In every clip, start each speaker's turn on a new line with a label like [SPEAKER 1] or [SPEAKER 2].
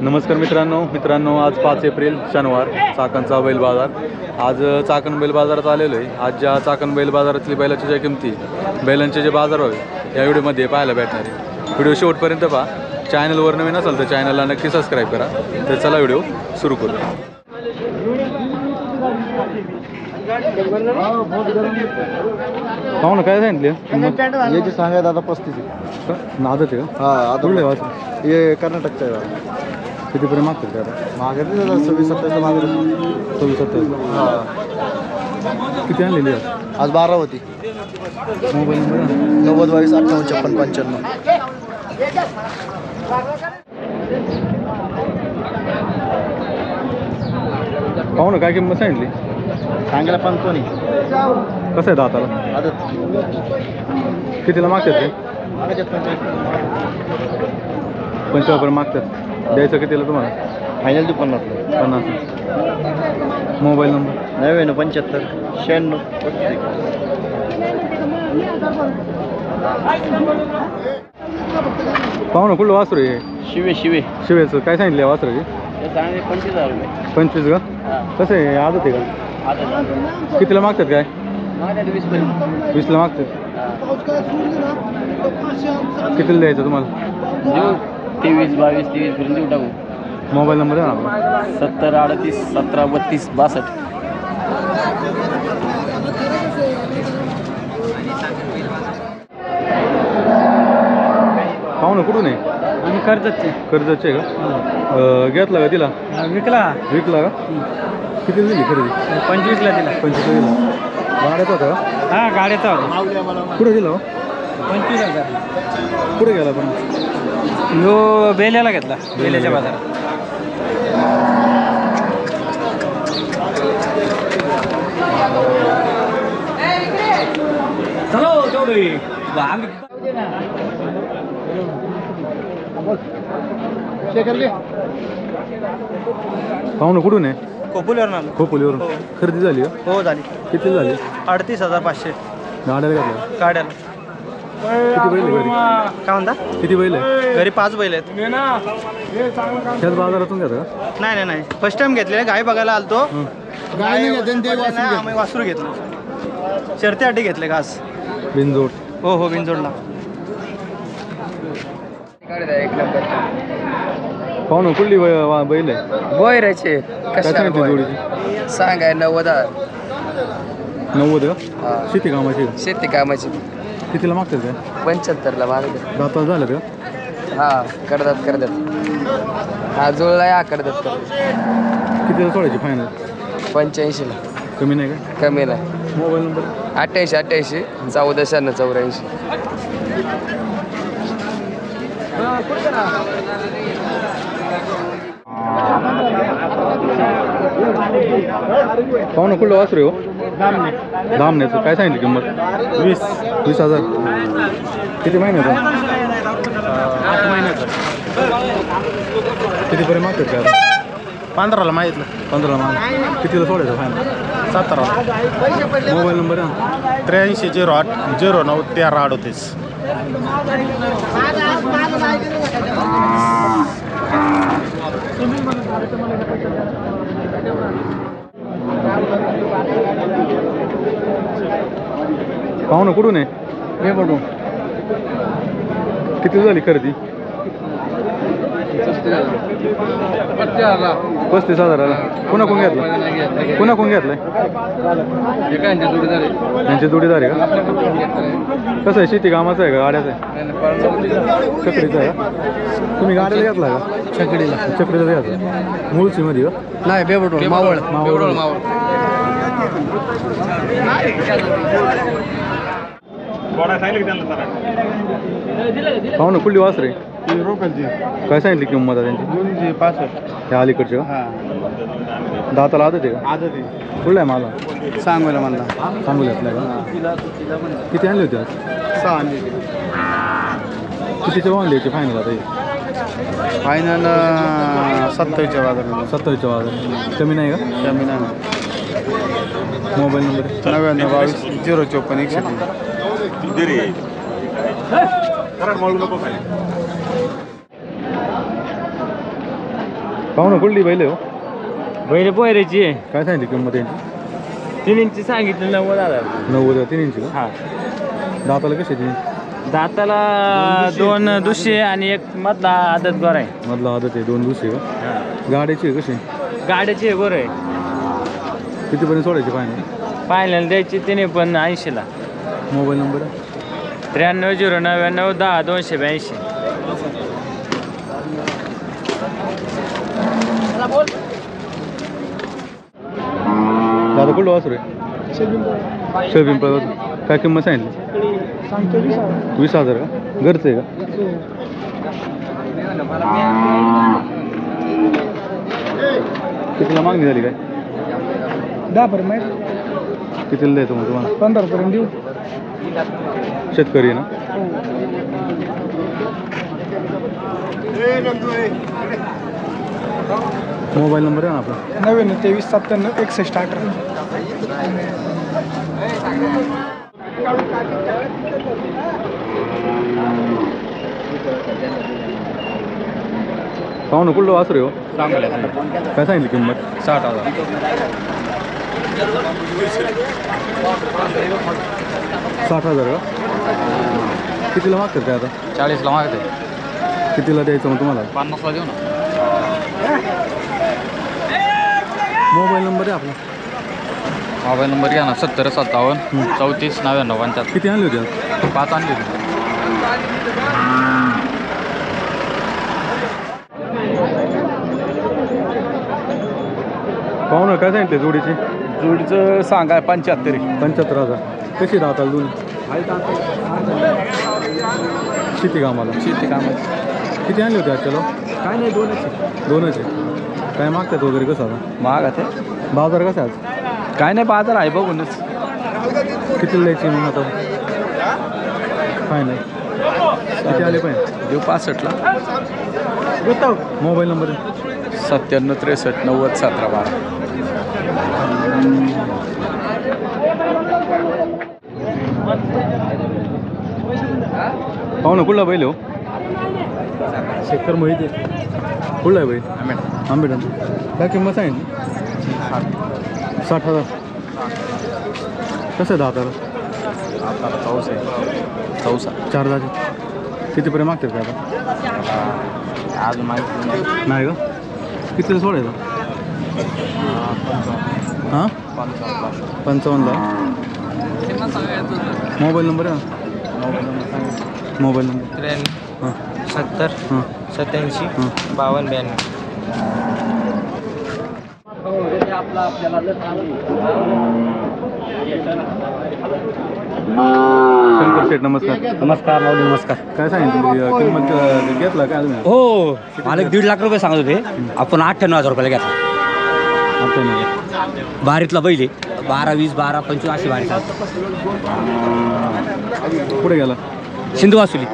[SPEAKER 1] नमस्कार मित्रांनो आज 5 एप्रिल शनिवार चाकणचा बैल बाजार। आज चाकण बैल बाजारात आलेलो आहे। आज ज्या चाकण बैल बाजारातली बैलाच्या ज्या किमती बैलांचे जे बाजार होय या व्हिडिओमध्ये पाहायला भेटणार आहे। व्हिडिओ शेवटपर्यंत पहा। चॅनलवर नवीन असाल तर चॅनलला नक्की सबस्क्राईब करा। तर चला व्हिडिओ सुरू करू। पाहू ना काय सांगितले
[SPEAKER 2] याची सांगायचं आता 35
[SPEAKER 1] नादत आहे का?
[SPEAKER 2] हा
[SPEAKER 1] कुठले वाच
[SPEAKER 2] हे कर्नाटकचं आहे
[SPEAKER 1] कितीपर्यंत मागतील का?
[SPEAKER 2] मागत 26-27 मागत
[SPEAKER 1] 26-27
[SPEAKER 2] हां
[SPEAKER 1] किती आणलेली आहे?
[SPEAKER 2] आज 12 होती।
[SPEAKER 1] Mobile number
[SPEAKER 2] 90 22 58 56 95।
[SPEAKER 1] पाहू ना काय किंमत सांगितली?
[SPEAKER 2] सांगायला 55
[SPEAKER 1] कसं आहे दाताला?
[SPEAKER 2] आदत
[SPEAKER 1] कितीला मागतात ते? 55 मागतात। द्यायचं कितीला तुम्हाला?
[SPEAKER 2] फायनल दे 50
[SPEAKER 1] मोबाईल नंबर
[SPEAKER 2] 99 75 96
[SPEAKER 1] पाहू ना कुठलं वासरू आहे?
[SPEAKER 2] शिवे
[SPEAKER 1] शिवेचं काय सांगितलं वासराची?
[SPEAKER 2] 25,000 रुपये।
[SPEAKER 1] 25 का? कसं आहे आदत आहे का? कितीला मागतात काय? 20ला मागतात। कितीला द्यायचं तुम्हाला?
[SPEAKER 2] 23 22 23 पर्यंत देऊ टाकू।
[SPEAKER 1] मोबाईल नंबर आहे ना?
[SPEAKER 2] 70 38 17 32 62।
[SPEAKER 1] पाहू ना कुठून आहे?
[SPEAKER 2] आम्ही
[SPEAKER 1] कर्जतचे का? घेतला का तिला? विकला का? किती दिली खरेदी?
[SPEAKER 2] 25ला दिला।
[SPEAKER 1] 25 दिला। गाड्याचा होता का?
[SPEAKER 2] हा गाड्याचा होता।
[SPEAKER 1] कुठे दिला?
[SPEAKER 2] 25,000।
[SPEAKER 1] कुठे गेला पण?
[SPEAKER 2] यो बेल्याला घेतला, बेल्याच्या बाजारात।
[SPEAKER 1] पाहू ना कुठून आहे?
[SPEAKER 2] कोपुलीवरून आलो।
[SPEAKER 1] खोपोलीवरून खरेदी झाली का?
[SPEAKER 2] हो झाली।
[SPEAKER 1] किती झाली?
[SPEAKER 2] 38,500
[SPEAKER 1] गाड्याला घातला?
[SPEAKER 2] गाड्याला।
[SPEAKER 1] किती बैल आहे घरी?
[SPEAKER 2] काय म्हणता?
[SPEAKER 1] किती बैल आहे?
[SPEAKER 2] घरी 5 बैल आहेत।
[SPEAKER 1] त्याच बाजारातून घेता का?
[SPEAKER 2] नाही फर्स्ट टाइम घेतलेलं। गाय बघायला आलतो। आम्ही वासरू घेतलं। शर्तीसाठी घेतले घास
[SPEAKER 1] बिनजोड?
[SPEAKER 2] हो बिनजोडला।
[SPEAKER 1] पाहू ना कुठली बैल आहे?
[SPEAKER 2] बोयराचे
[SPEAKER 1] काय सांगितली जोडीची?
[SPEAKER 2] सांगाय 90,000।
[SPEAKER 1] 90 का? शेती कामाची का?
[SPEAKER 2] शेती कामाची
[SPEAKER 1] कितीला मागतात काय?
[SPEAKER 2] 75ला मागत।
[SPEAKER 1] दाताला झालं का?
[SPEAKER 2] हा करतात हा जुळला या करतात।
[SPEAKER 1] कितीला सोडायची फायनल?
[SPEAKER 2] 85ला।
[SPEAKER 1] कमी नाही का?
[SPEAKER 2] कमी नाही।
[SPEAKER 1] मोबाईल नंबर
[SPEAKER 2] 88 88 14 94
[SPEAKER 1] पाहू ना कुठलं वासरू आहे हो? धामण्याचं काय सांगितलं किंमत? 20,000। किती महिन्याचं?
[SPEAKER 2] 8 महिन्याचं।
[SPEAKER 1] कितीपर्यंत मागतात काय?
[SPEAKER 2] 15ला मागितलं।
[SPEAKER 1] 15ला माग। कितीला सोडायचं फायनल?
[SPEAKER 2] 17ला।
[SPEAKER 1] मोबाईल नंबर आहे ना?
[SPEAKER 2] 83 08 09 13 38।
[SPEAKER 1] पाहू ना कुठून आहे? किती झाली खरेदी? 35,000ला। कोणा कोण घेतलाय? यांचे जोडीदार आहे का? कसं आहे शेती कामाचं आहे का गाड्याचं आहे? चकडीचं आहे का? तुम्ही गाड्याला घेतला का? चकडीला घेतला। मुळशी मध्ये का?
[SPEAKER 2] नाही बेबडोळ मावळ।
[SPEAKER 1] पाहू ना कुठली वासरे? काय सांगितली किंमत आहे त्यांची?
[SPEAKER 2] 65।
[SPEAKER 1] ह्या अलीकडचे का? दाताला आदत आहे का? कुठला आहे मला?
[SPEAKER 2] सांगूला म्हणला।
[SPEAKER 1] सांगूल्यातला का? किती आणले होते आज?
[SPEAKER 2] 6 आणले।
[SPEAKER 1] कितीचे भाव द्यायचे फायनल आता?
[SPEAKER 2] फायनल 27च्या बाजारात।
[SPEAKER 1] 27च्या बाजार कमी नाही का?
[SPEAKER 2] कमी नाही।
[SPEAKER 1] Mobile number
[SPEAKER 2] 99 22 054 103।
[SPEAKER 1] पाहू ना कुठली बैल आहे हो
[SPEAKER 3] बैल पोहऱ्याची आहे.
[SPEAKER 1] काय सांगितली किंमत यांची
[SPEAKER 3] 3 इंची सांगितलं 90,000.
[SPEAKER 1] 90 3 इंची का
[SPEAKER 3] हा
[SPEAKER 1] दाताला कशी ती
[SPEAKER 3] दाताला 2 दुसरे आणि एक मधला आदत गोर आहे.
[SPEAKER 1] मधला आदत आहे 2 दुसरी का
[SPEAKER 3] हा
[SPEAKER 1] गाड्याची आहे कशी
[SPEAKER 3] गाड्याची आहे गोर आहे.
[SPEAKER 1] कितीपर्यंत सोडायची फायनल
[SPEAKER 3] पाहिल्याला द्यायची तिने पण 80ला.
[SPEAKER 1] Mobile number
[SPEAKER 3] 93 099 10 282.
[SPEAKER 1] दादा कुठलं वासरू आहे पिंपळ वासरू काय किंमत सांगितली 20,000 का घरचं आहे का कितीला मागणी झाली काय
[SPEAKER 2] 10 पर्यंत माहिती
[SPEAKER 1] कितीला द्यायचं मग तुम्हाला
[SPEAKER 2] 15 पर्यंत देऊ.
[SPEAKER 1] शेतकरी आहे ना मोबाईल नंबर आहे ना आपला
[SPEAKER 2] 99 23 97 61 18.
[SPEAKER 1] पाहू ना कुठलं वासरू आहे हो
[SPEAKER 3] चांगलं
[SPEAKER 1] काय सांगितली किंमत
[SPEAKER 3] 60,000.
[SPEAKER 1] 60,000 का कितीला मागतात काय आता
[SPEAKER 3] 40ला मागते.
[SPEAKER 1] कितीला द्यायचं मग तुम्हाला
[SPEAKER 3] 50ला देऊ ना.
[SPEAKER 1] मोबाईल नंबर आहे आपला
[SPEAKER 3] मोबाईल नंबर घ्या ना 70 57 34 99 75.
[SPEAKER 1] किती आणली होती आज
[SPEAKER 3] 5 आणली होती.
[SPEAKER 1] पाहू ना काय सांगितले जोडीची
[SPEAKER 3] जोडीचं सांगा 75.
[SPEAKER 1] 75,000 कशी राहताल दोन्ही शेती कामाला
[SPEAKER 3] शेती कामाची
[SPEAKER 1] किती आणली होती आज चलो
[SPEAKER 3] काय नाही 2च.
[SPEAKER 1] दोनच आहे काय मागतात वगैरे कसं आता
[SPEAKER 3] महाग आहे
[SPEAKER 1] बाजार कसा आहे आज
[SPEAKER 3] काय नाही बाजार आहे बघूनच.
[SPEAKER 1] कितीला द्यायची मग आता फायनल किती आले पाहिजे
[SPEAKER 3] देऊ 65ला.
[SPEAKER 1] मोबाईल नंबर आहे
[SPEAKER 3] 97 63 90 17 12.
[SPEAKER 1] पाहू ना कुठला बैल हो शेखर मोहिते कुठला आहे बैल आंबेडन काय किंमत सांगितली 60,000 कसं आहे दाताला
[SPEAKER 3] 64.
[SPEAKER 1] 4 दाते कितीपर्यंत मागतात का आता
[SPEAKER 3] अजून माहिती
[SPEAKER 1] नाही का कितीला सोडायचं हां 55ला मोबाईल नंबर आहे ना मोबाईल नंबर
[SPEAKER 2] 93
[SPEAKER 1] हां
[SPEAKER 2] 70
[SPEAKER 1] हां
[SPEAKER 2] 87
[SPEAKER 1] हां
[SPEAKER 2] 52 92.
[SPEAKER 1] शंकर शेठ नमस्कार
[SPEAKER 4] नमस्कार माऊली नमस्कार.
[SPEAKER 1] काय सांगितली किंमत घेतला काय अजून
[SPEAKER 4] हो मला 1.5 लाख रुपये सांगत होते आपण 98,000 रुपयाला घेतला.
[SPEAKER 1] आता नाही
[SPEAKER 4] बारीतला बैल आहे 12 20 12 25 अशी बारी चालते.
[SPEAKER 1] पुढे गेला
[SPEAKER 4] सिंधू वासुली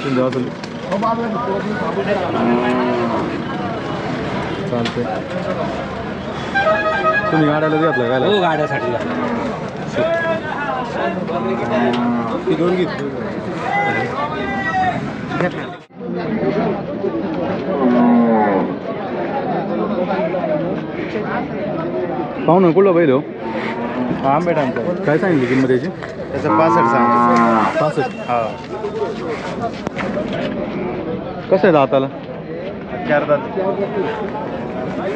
[SPEAKER 1] शिंदे वाचली चालते तुम्ही गाड्याला घेतला काय
[SPEAKER 4] हो गाड्यासाठी
[SPEAKER 1] पाहू ना कुठला बैल हो
[SPEAKER 3] आंबेडांचा
[SPEAKER 1] काय सांगितली किंमत याची
[SPEAKER 3] त्याचं 65 सांगितलं.
[SPEAKER 1] 65
[SPEAKER 3] हा
[SPEAKER 1] कसं आहे दाताला
[SPEAKER 3] 4 दात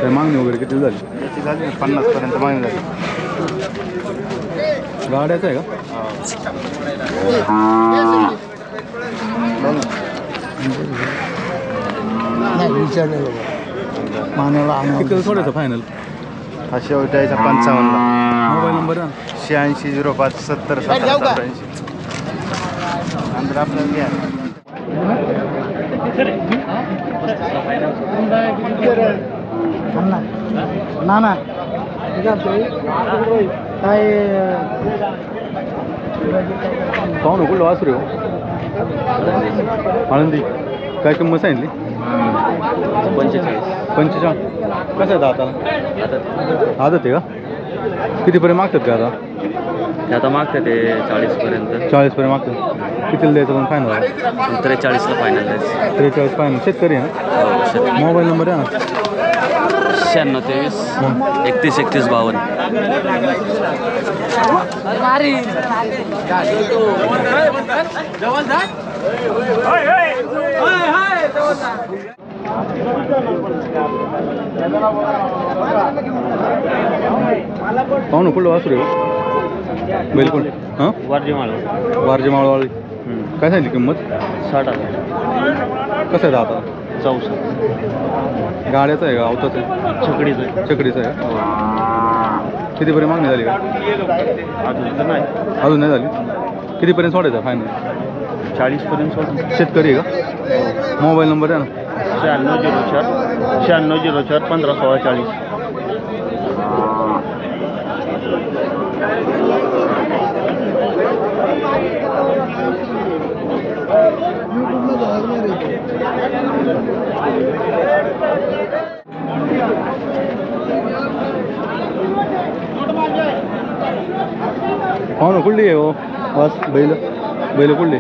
[SPEAKER 1] काय मागणी वगैरे किती झाली
[SPEAKER 3] त्याची झाली 50 पर्यंत मागणी झाली.
[SPEAKER 1] गाड्याचं आहे का किती सोडायचं फायनल
[SPEAKER 3] हा शेवट द्यायचा 55ला.
[SPEAKER 1] मोबाईल नंबर आहे
[SPEAKER 3] 86 05 70 87 87. नंतर आपल्याला घ्या.
[SPEAKER 2] नाना काय
[SPEAKER 1] पाहू ना कुठलं वासरू हो आनंदी काय किंमत सांगितली 45 कसं आहे दाताला आदत आहे का कितीपर्यंत मागतात का आता
[SPEAKER 4] ते आता मागते ते 40पर्यंत.
[SPEAKER 1] 40पर्यंत मागतो. कितीला द्यायचं पण फायनल?
[SPEAKER 4] 43ला फायनल द्यायचं.
[SPEAKER 1] 43 फायनल. शेतकरी आहे ना? मोबाईल नंबर आहे ना?
[SPEAKER 4] 96 23 31 52.
[SPEAKER 1] पाहू ना कुठलं वासरू आहे बिलकुल. हां
[SPEAKER 4] वारजे
[SPEAKER 1] माळवाळी. काय सांगितली किंमत?
[SPEAKER 4] 60,000.
[SPEAKER 1] कसं आहे आता?
[SPEAKER 4] 64.
[SPEAKER 1] गाड्याचं आहे का अवताचं आहे? चकडीचं आहे. कितीपर्यंत मागणी झाली का? अजून नाही झाली. कितीपर्यंत सोडायचं फायनल?
[SPEAKER 4] 40पर्यंत सोड.
[SPEAKER 1] शेतकरी आहे का? मोबाईल नंबर आहे ना?
[SPEAKER 4] 9604 15 16 40.
[SPEAKER 1] हो ना कुठली आहे हो बस बैल कुठली?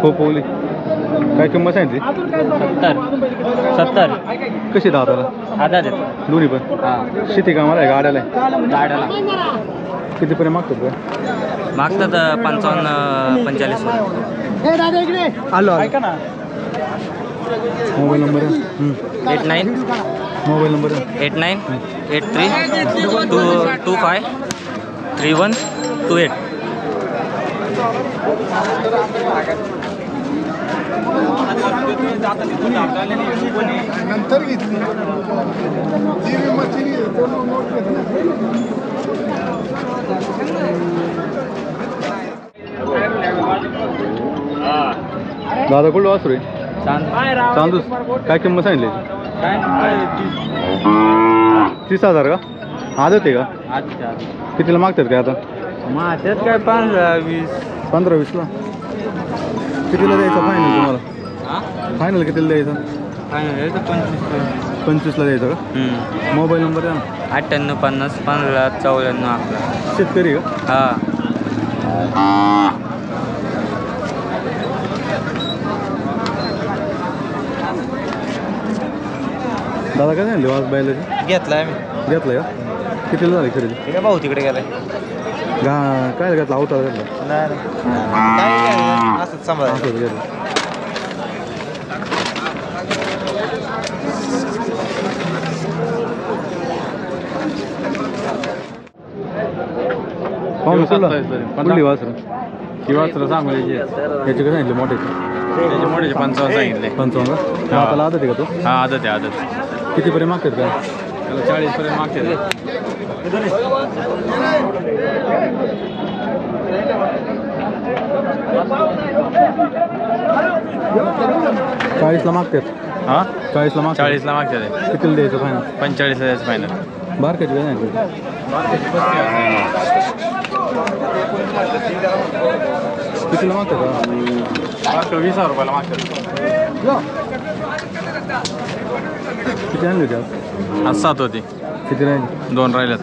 [SPEAKER 1] पोपवली. काय किंमत सांगितली?
[SPEAKER 4] 70.
[SPEAKER 1] कशी दाताला?
[SPEAKER 4] आधा देतो.
[SPEAKER 1] दोन्ही पण?
[SPEAKER 4] हां.
[SPEAKER 1] शेती कामाला आहे गाड्याला आहे?
[SPEAKER 4] गाड्याला
[SPEAKER 1] कितीपर्यंत मागतात का?
[SPEAKER 4] मागतात 55 45.
[SPEAKER 1] आलो ऐका ना. मोबाईल नंबर आहे?
[SPEAKER 4] 89
[SPEAKER 1] मोबाईल नंबर आहे?
[SPEAKER 4] 89 83 25 31 28.
[SPEAKER 5] नंतर घेतली
[SPEAKER 1] दादा कुठलं वासरू आहे? चांदूस. काय किंमत सांगितली? 30,000 का? आदत आहे का? कितीला मागतात काय आता?
[SPEAKER 4] त्यात काय 15-20.
[SPEAKER 1] 15-20ला. कितीला द्यायचं फायनल तुम्हाला? फायनल कितीला द्यायचं? 25ला द्यायचं का? मोबाईल नंबर आहे ना?
[SPEAKER 4] 98 50 15 94 11.
[SPEAKER 1] शेतकरी का?
[SPEAKER 4] हां.
[SPEAKER 1] दादा काय सांगितले आज बैलाची?
[SPEAKER 4] घेतलाय मी.
[SPEAKER 1] घेतलं का? कितीला झाली खरेदी?
[SPEAKER 4] ठीक आहे भाऊ तिकडे गेलाय.
[SPEAKER 1] काय घेतला अवतार घेतला?
[SPEAKER 4] असंच सांभाळ.
[SPEAKER 1] असंच घेतलं. पाहून कुठली वासरं?
[SPEAKER 3] ही वासरं सांगलीची आहेत.
[SPEAKER 1] याचे काय सांगितले मोठ्याचे?
[SPEAKER 3] त्याचे मोठ्याचे 55 सांगितले.
[SPEAKER 1] 55 का? आता आदत आहे का तो?
[SPEAKER 3] हा आदत आहे.
[SPEAKER 1] कितीपर्यंत मागतात काय?
[SPEAKER 3] त्याला 40पर्यंत मागते.
[SPEAKER 1] 40ला मागतात.
[SPEAKER 3] हां
[SPEAKER 1] 40ला मागतात.
[SPEAKER 3] 40ला मागते.
[SPEAKER 1] कितीला द्यायचं फायनल?
[SPEAKER 3] 45ला द्यायचं फायनल.
[SPEAKER 1] बारकाची काय सांगितलं? कितीला मागतात का?
[SPEAKER 3] 20,000 रुपयाला मागते.
[SPEAKER 1] किती आणले होते आज?
[SPEAKER 3] आज 7 होती.
[SPEAKER 1] किती राहिले?
[SPEAKER 3] 2 राहिल्यात.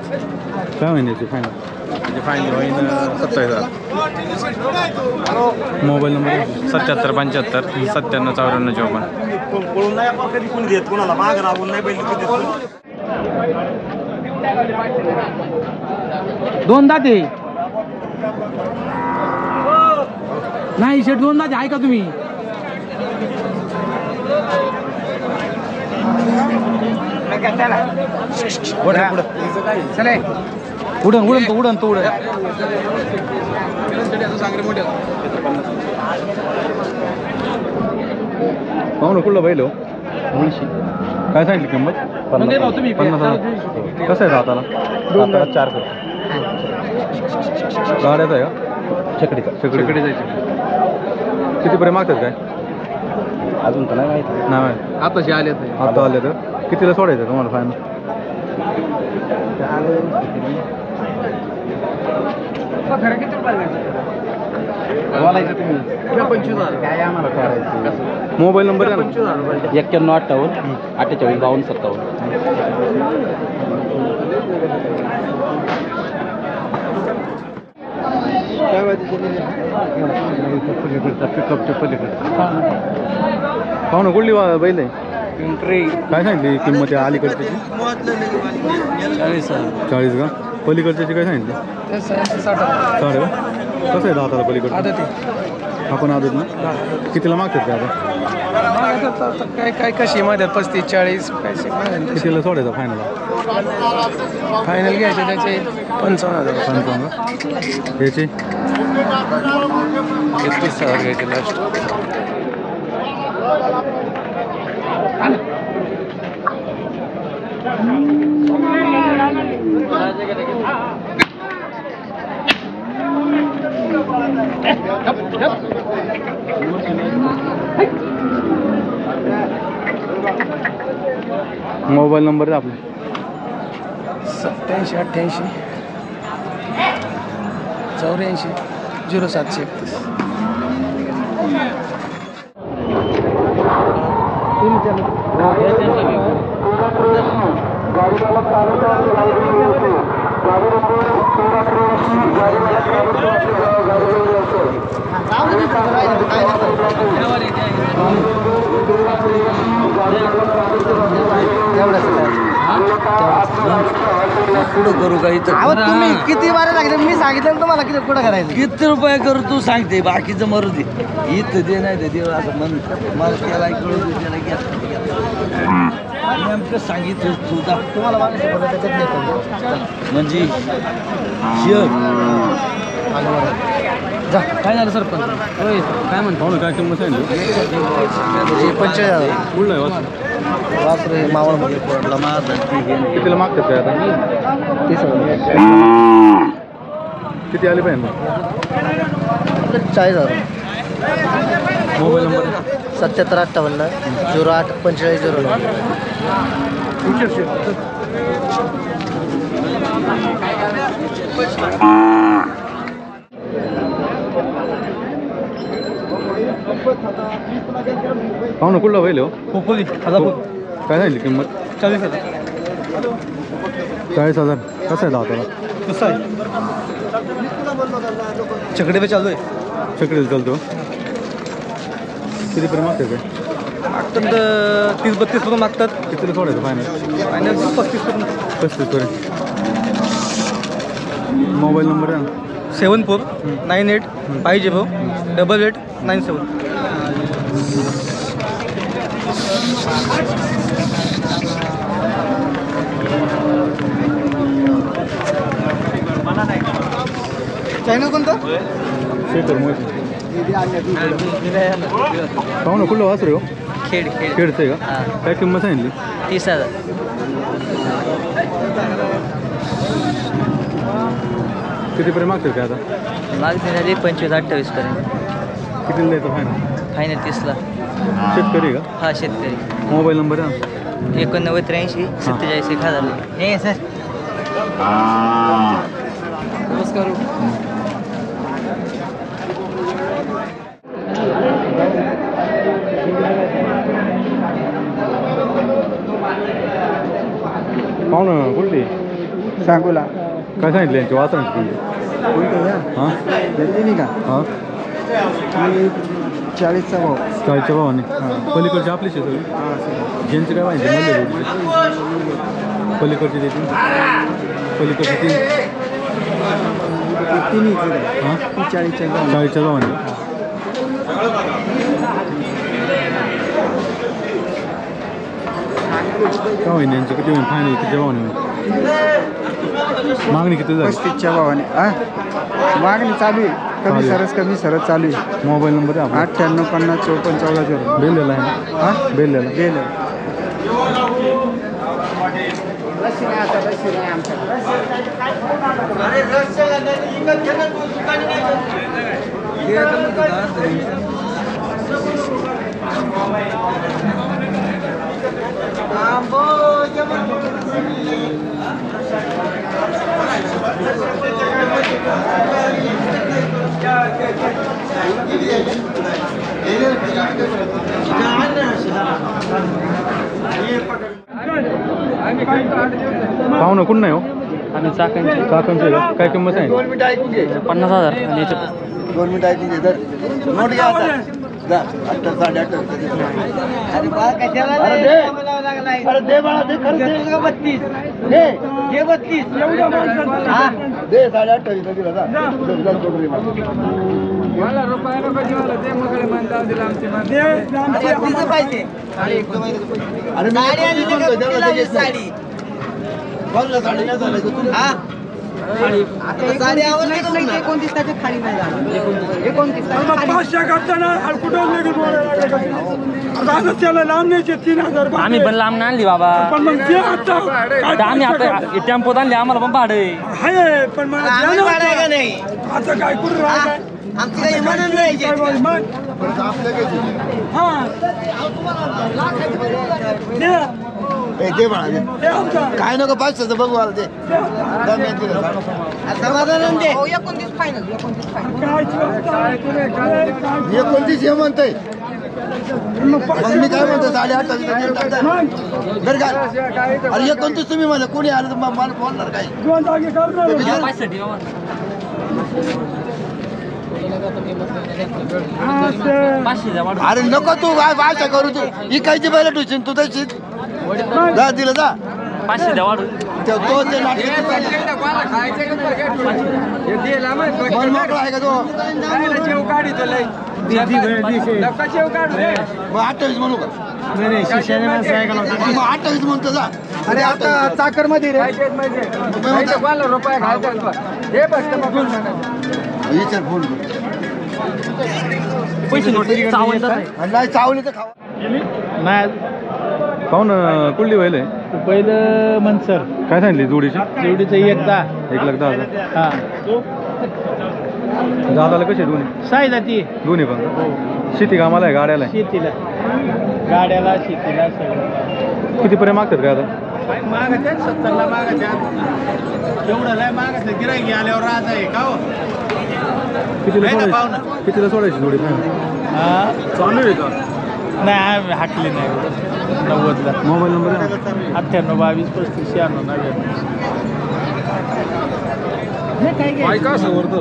[SPEAKER 1] काय महिन्याची फायनल?
[SPEAKER 3] त्याची फायनल होईन 27,000.
[SPEAKER 1] Mobile number
[SPEAKER 3] 77 75 97 94 54.
[SPEAKER 2] दोन दाते नाही शेट, दोन दाते ऐका तुम्ही. उडन उडन तो उडन तो उडन.
[SPEAKER 1] पाहू ना कुठलं बैल हो? काय सांगितली किंमत? 50,000. कसं आहे दाताला?
[SPEAKER 2] 4
[SPEAKER 1] गाड्याचा आहे का?
[SPEAKER 2] चकडीचा.
[SPEAKER 1] चकडी जायची. कितीपर्यंत मागतात काय?
[SPEAKER 2] अजून तर नाही माहिती.
[SPEAKER 1] नाही माहिती.
[SPEAKER 2] आताशी आले
[SPEAKER 1] आता आले तर कितीला सोडायचं तुम्हाला फायनल?
[SPEAKER 2] बोलायचं तुम्ही. 25,000 काय आम्हाला करायचं?
[SPEAKER 1] मोबाईल नंबर आहे ना?
[SPEAKER 2] 91 58 48 52 57.
[SPEAKER 1] पिकअपच्या पलीकडे पाहू ना कुठली बैल आहे काय सांगितली किंमत आहे अलीकडची 40 का पलीकडच्याची काय सांगितली 60 का कसं आहे दाताला पलीकडचं आपण आदत ना कितीला मागतात का आता
[SPEAKER 2] काय कशी मध्ये 35-40 पैसे
[SPEAKER 1] कितीला सोडायचा फायनल
[SPEAKER 2] फायनल घ्यायचे त्याचे 55,000
[SPEAKER 1] याची
[SPEAKER 2] 31,000 घ्यायचे लास्ट
[SPEAKER 1] मोबाईल नंबर आहे आपला
[SPEAKER 2] 87-88 84 0731
[SPEAKER 4] पुढं करू का इथं
[SPEAKER 2] तुम्ही किती बारे सांगितलं मी सांगितलं तुम्हाला किती कुठं करायचं
[SPEAKER 4] किती रुपये करू तू सांगते बाकीचं मरू दे इथं दे नाही दे देव असं म्हण मला त्याला कळू दे त्याला घ्या नेमकं सांगितलं तुझा
[SPEAKER 2] तुम्हाला त्याच्यात नाही
[SPEAKER 4] म्हणजे काय झालं सर पण काय म्हणतो
[SPEAKER 1] पाहू ना काय किंमत सांगितली
[SPEAKER 2] 45,000
[SPEAKER 1] कुठला आहे वासरू?
[SPEAKER 2] बापरे मावळमध्ये पडला
[SPEAKER 1] कितीला मागतात काय आता
[SPEAKER 2] 30,000
[SPEAKER 1] किती आले पाहिजे मग
[SPEAKER 2] 40,000
[SPEAKER 1] मोबाईल नंबर
[SPEAKER 2] 7758 08 45
[SPEAKER 1] पाहू ना कुठला बैल हो
[SPEAKER 2] खोपोली
[SPEAKER 1] काय झाली किंमत
[SPEAKER 2] 40,000
[SPEAKER 1] 40,000 कसं आहे दाताला
[SPEAKER 2] कसं आहे चकडे पे चालू आहे
[SPEAKER 1] चकडीला चालतो किती पर्यंत मागतात काय
[SPEAKER 2] मागतात 30-32 पर्यंत मागतात
[SPEAKER 1] कितीला सोडायचं फायनल
[SPEAKER 2] फायनल 35 पर्यंत
[SPEAKER 1] 35 पर्यंत मोबाईल नंबर आहे ना
[SPEAKER 2] 7498 50 8897 चॅनल कोणतं
[SPEAKER 1] शेटर मोठी पाहू ना कुठलं वासरू हो
[SPEAKER 2] खेड
[SPEAKER 1] खेळचं आहे का काय किंमत सांगितली
[SPEAKER 2] 30,000
[SPEAKER 1] कितीपर्यंत मागतात काय आता
[SPEAKER 2] मागते झाली 25-28 पर्यंत
[SPEAKER 1] कितीला द्यायचं फायनल
[SPEAKER 2] फायनल 30ला
[SPEAKER 1] शेतकरी का
[SPEAKER 2] हा शेतकरी
[SPEAKER 1] मोबाईल नंबर आहे ना
[SPEAKER 2] 89-83 47 1000 हे सर नमस्कार
[SPEAKER 1] पाहू ना कुठली
[SPEAKER 2] सांगूला
[SPEAKER 1] काय सांगितलं यांची वासरांची किंमत हां
[SPEAKER 2] का
[SPEAKER 1] हां
[SPEAKER 2] 40चा भाव
[SPEAKER 1] 40च्या भावाने पलीकडची आपलीच आहे सगळी यांची काय माहिती मल्ले पलीकडची देतील पलीकडची
[SPEAKER 2] तिन्ही
[SPEAKER 1] हां
[SPEAKER 2] 40च्या
[SPEAKER 1] 40च्या भावाने काय होईल यांची किती होईल फायनल किती भावाने होईल मागणी किती झाली
[SPEAKER 2] 35च्या भावाने मागणी चालू आहे कमी सरस चालू आहे
[SPEAKER 1] मोबाईल नंबर आहे आपला
[SPEAKER 2] 98-50-54-14
[SPEAKER 1] बेललेला आहे ना
[SPEAKER 2] हां
[SPEAKER 1] बेललेला
[SPEAKER 2] गेलं
[SPEAKER 1] पाहू ना कुठं नाही हो
[SPEAKER 5] आम्ही चाकांचे
[SPEAKER 1] चाकणचे का काय किंमत आहे
[SPEAKER 5] 50,000 आणि याचे
[SPEAKER 4] 2 मिनिटं ऐकून घे तर नोट घ्या आता जा 78 8.5 अरे बाळा कशाला अरे दे बाळा दे खरं दे 32 दे 32 हा दे 8.5 दिला जा
[SPEAKER 2] मला रुपया नको जीवाला ते मगळे म्हणता दिला आमचे
[SPEAKER 4] पाहिजे अरे साडी आणली का साडी कोणला साडी नाही झालं तुला हा साडी आवडली का तुला 29 ताची खाली नाही झालं 29
[SPEAKER 2] 500 करताना कुठं निघून बोलायला त्याला लांब न्यायचे 3,000
[SPEAKER 5] आम्ही पण लांब नाही आणली बाबा
[SPEAKER 2] पण मग ते आता
[SPEAKER 5] आम्ही आता टेम्पोत आणली आम्हाला पण भाडं आहे
[SPEAKER 2] आहे पण मला
[SPEAKER 4] आम्ही वाढाय का नाही
[SPEAKER 2] आता काय करू राहिलाय
[SPEAKER 4] आमची काही म्हणून नाही दे बाळा दे काय नको 500 बघू आला ते समाधान दे 29 फायनल 29 हे म्हणतोय मग मी काय म्हणतो 8.5 बरं का अरे 29 तुम्ही मला कोणी आलं तर मला बोलणार काय अरे नको तू काय भाषा करू तू ही कायची पहिला ट्युशन तू तशी जा दिलं जा
[SPEAKER 5] 500 द्या वाढून
[SPEAKER 4] तो ते मन मोकळा आहे का तो मग 28 म्हणू का मग 28 म्हणतो जा
[SPEAKER 2] अरे आता चाकर मध्ये रे रुपया
[SPEAKER 4] विचार फोन
[SPEAKER 5] पैसे चावलं
[SPEAKER 4] नाही चावली तर खावा
[SPEAKER 2] नाही
[SPEAKER 1] पाहून कुठली व्हायला
[SPEAKER 2] पहिलं मनसर
[SPEAKER 1] काय सांगितली जोडीची
[SPEAKER 2] एवढीच एकदा
[SPEAKER 1] 1,10,000
[SPEAKER 2] हा
[SPEAKER 1] दादाला कसे दोन्ही
[SPEAKER 2] साई जाती
[SPEAKER 1] दोन्ही पण शेती कामाला आहे गाड्याला आहे
[SPEAKER 2] शेतीला गाड्याला शेतीला सगळं
[SPEAKER 1] कितीपर्यंत मागतात काय आता
[SPEAKER 2] मागत्या 70ला मागत्या एवढं लय मागत्या गिरायकी आल्यावर राहत आहे का हो
[SPEAKER 1] कितीला सोडायची जोडी चालू आहे का
[SPEAKER 2] नाही आम्ही हाकली नाही 90ला
[SPEAKER 1] मोबाईल नंबर
[SPEAKER 2] 98 22 35 96 99
[SPEAKER 1] काय का असं वरतं